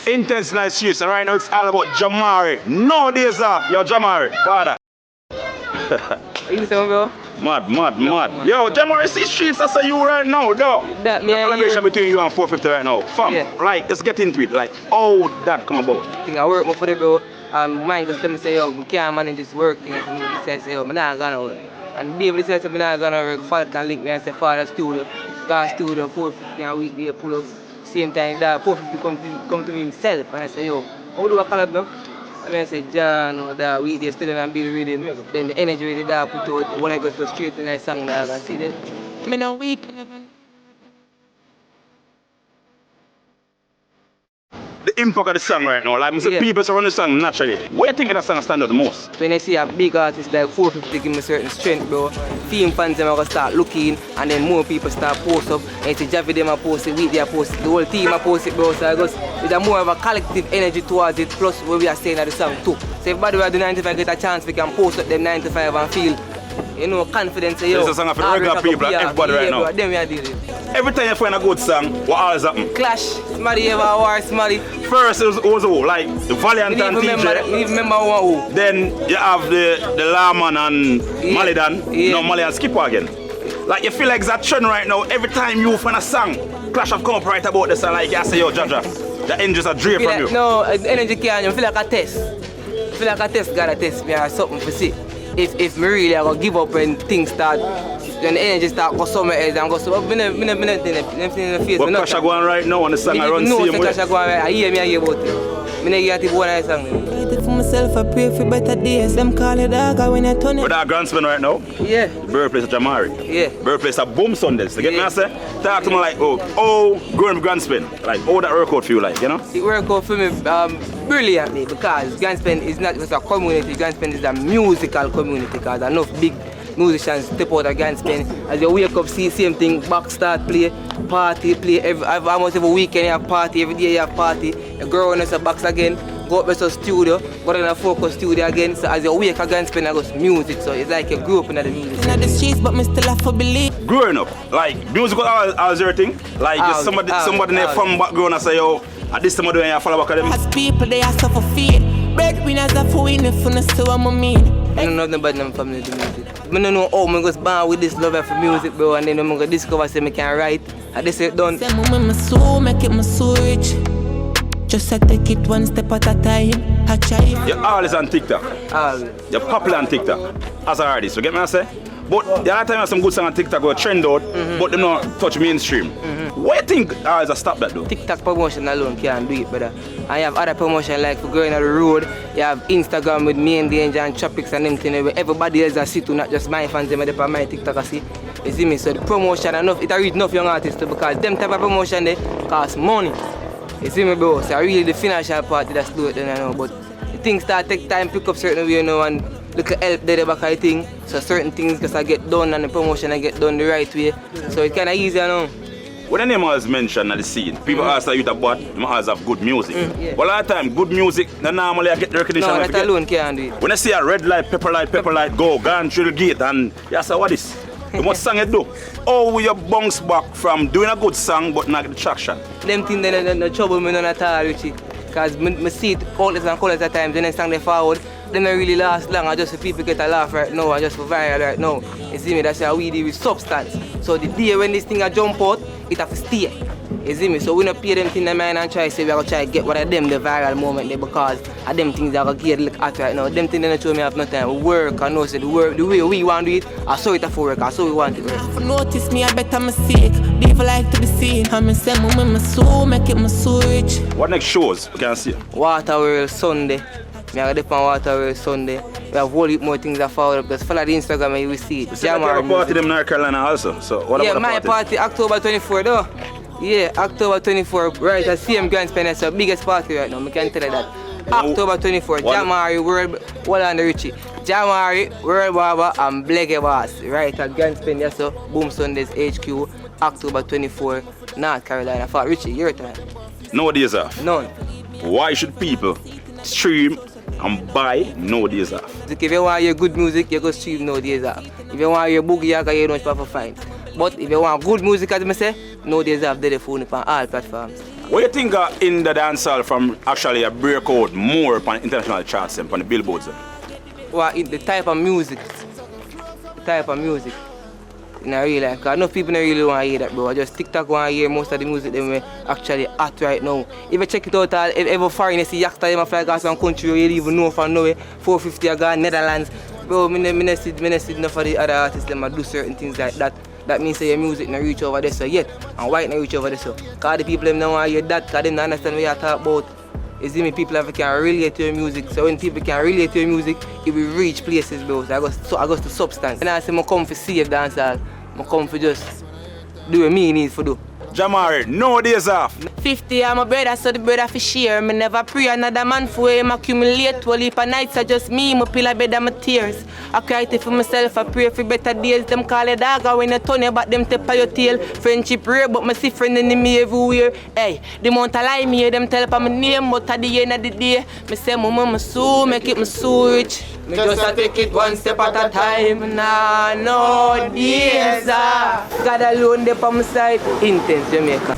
Intense nice streets, and right now it's all about Jamarii. No days off. Yo, Jamarii, father. You say, bro? Mad. Yo, Jamarii, see streets, that's how you right now, though. That me Collaboration between you and 450 right now. Fam, yeah. Like, let's get into it. Like, how that come about? I think I work more for the bro. Mine just tell me say, yo, we can't manage this work thing. And he says, yo, I'm not gonna work. And David says, I'm not gonna work. Father can link me and say, Father, studio. Gone studio, 450 a week, they pull up. Same time that 450 come to me himself. And I say, yo, how do I call it now? And I say, John, that week they still and be reading. Then the energy really that put out when I go to straight and I sang that. And see that? I'm in a week. The impact of the song right now, like people surround the song naturally. What do you think of that song stand out the most? When I see a big artist like 450 give me certain strength, bro. Film fans them are gonna start looking and then more people start post up. And see Javi them a post it, Week they a post it, the whole team a post it, bro. So I guess with a more of a collective energy towards it, plus what we are saying at the song too. So everybody who do 95 get a chance, we can post up them 95 and feel, you know, confidence. Yo, this is a song for regular people and everybody right now. Bro, them we are dealing. Every time you find a good song, what always happen? Clash, somebody ever war, somebody. First it was who? Like the Valiant and TVJ. Remember who? Then you have the Lawman and Malidan. No, Mali and Skipper again. Like you feel like that trend right now. Every time you find a song, Clash have come up right about this and like you say, yo, Jaja, the energies are drained from you. No, the energy can't. You feel like a test. Feel like a test, gotta test me or something for see. If me really I go give up when things start, when the energy start go somewhere else and go so up, me never in the face. But Clash are going right now on the song I run same way. Clash are going right. I hear about it. Me never get it one of the song. For myself, I pray for better days. Them call it dog when you turn it. But that grandson right now? Yeah. Birthplace of Jamarii. Yeah. Birthplace of Boom Sundays. You get me I say? Talk to me like, growing grandspin. Like, how that work out for you like, you know? It work out for me brilliantly because Grandspin is not just a community, Grandspin is a musical community because enough big musicians step out of Grandspin. As you wake up, see same thing, back start play, party, play. Almost every weekend you have party, every day you have party. You grow on us a box again, go up to the studio, go to the focus studio again. So as you wake up Grandspin, I go music. So it's like you grew up in the music. In the streets, but me still have to believe. Growing up, like musical always your thing. Like somebody in a fun background and say, yo, at this time of the day, I follow back at them. As people, they are suffer fear. Breadwinners are for winning for the so I'm a mean. I don't know nothing about them family to music. I don't know how I was born with this love for music, bro, and then I'm gonna discover say I can write. And this is done. Say my soul, make it my soul rich. Just I take it one step at a time. I try. You're always on TikTok. Always. You're popular on TikTok as an artist, you get me I say? But the other time you have some good songs on TikTok go trend out, but they don't touch mainstream. What do you think always stop that though? TikTok promotion alone can't do it, brother. I have other promotion like for going on the road. You have Instagram with me and Danger and Tropics and them things where everybody else see to, not just my fans, them are on my TikTok I see. You see me? So the promotion enough, it reach enough young artists too, because them type of promotion they cost money. You see me, bro? So really the financial part that's do it then I know, but the things start take time, pick up certain way, you know, and look at help there the back of the thing. So certain things just get done and the promotion I get done the right way. So it's kinda easy, you know. When the name was mentioned at the scene, people ask that you about them always have good music. But a lot of time, good music, they normally I get the recognition. No, that alone can't do it. When I see a red light, pepper light, go, gone through the gate, and you say, what is? You must sing it do. How will you bounce back from doing a good song but not get the traction? Them things they trouble me none at all, Richie. Because I see it countless and countless at times, then I sing they forward. Then I really last long, I just for people get a laugh right now, I just for viral right now. You see me, that's how we deal with substance. So the day when this thing a jump out, it have to stay. You see me? So we don't pay them things in mind and try to say we are going to try to get one of them the viral moment there because of them things that are going to get look at right now. Them things they don't show me have no time. We work, I know so the way we want to do it, I saw it for work, I saw we want it work. For notice me, I bet I'm a sick. People like to be seen. I'm a say my soul, make it my soul rich. What next shows we can see? Waterworld Sunday. I have a different Waterworld Sunday. We have a whole heap more things that follow up. Just follow the Instagram and you will see it. You have a party in North Carolina also. So what about the my party October 24 though. Yeah, October 24, right at CM Grand Spend, that's the biggest party right now, I can tell you that. October 24, Jamarii, World, what on the Richie? Jamarii, World Barber and Reggae Boss, right at Grand Spend, that's so Boom Sundays HQ, October 24, North Carolina. For Richie, your time. No days off? None. Why should people stream and buy No Days Off? If you want your good music, you go stream No Days Off. If you want your boogie, you don't have to find. But if you want good music, as I say, No Days Off, they're the phone on all platforms. What do you think in the dancehall from actually a breakout more on international charts and on the billboards? Well, the type of music. The type of music. You know, really like, cause enough people don't really want to hear that, bro. I just TikTok want to hear most of the music them we actually hot right now. If you check it out, if ever foreign you see youngster them fly across some country you don't even know from nowhere, 450 I got Netherlands. Bro, I see enough of the other artists them do certain things like that. That means that your music not reach over there so yet, and white not reach over there so. Cause the people them don't want to hear that, cause they don't understand what you talk about. You see me, people can relate to your music. So when people can relate to your music, it will reach places, bro. So I go to substance. And I say I come for save dancehall. I come for just do what me need for do. Jamarii, no days off. 50 I'm a brother, so the brother for share. Me never pray another man for him accumulate. Well, if a nights are just me, my pillar bed and my tears. I cry for myself, I pray for better days. Them call it dog, when you turn your back, them tap on your tail. Friendship rare, but my see friend enemy everywhere. Hey, the amount of lie me, them tell up my name, but at the end of the day, me say my mama so, make it my so rich. Me just a take it one step at a time. Nah, no days off. God alone, they on my side. Intense Jamaica.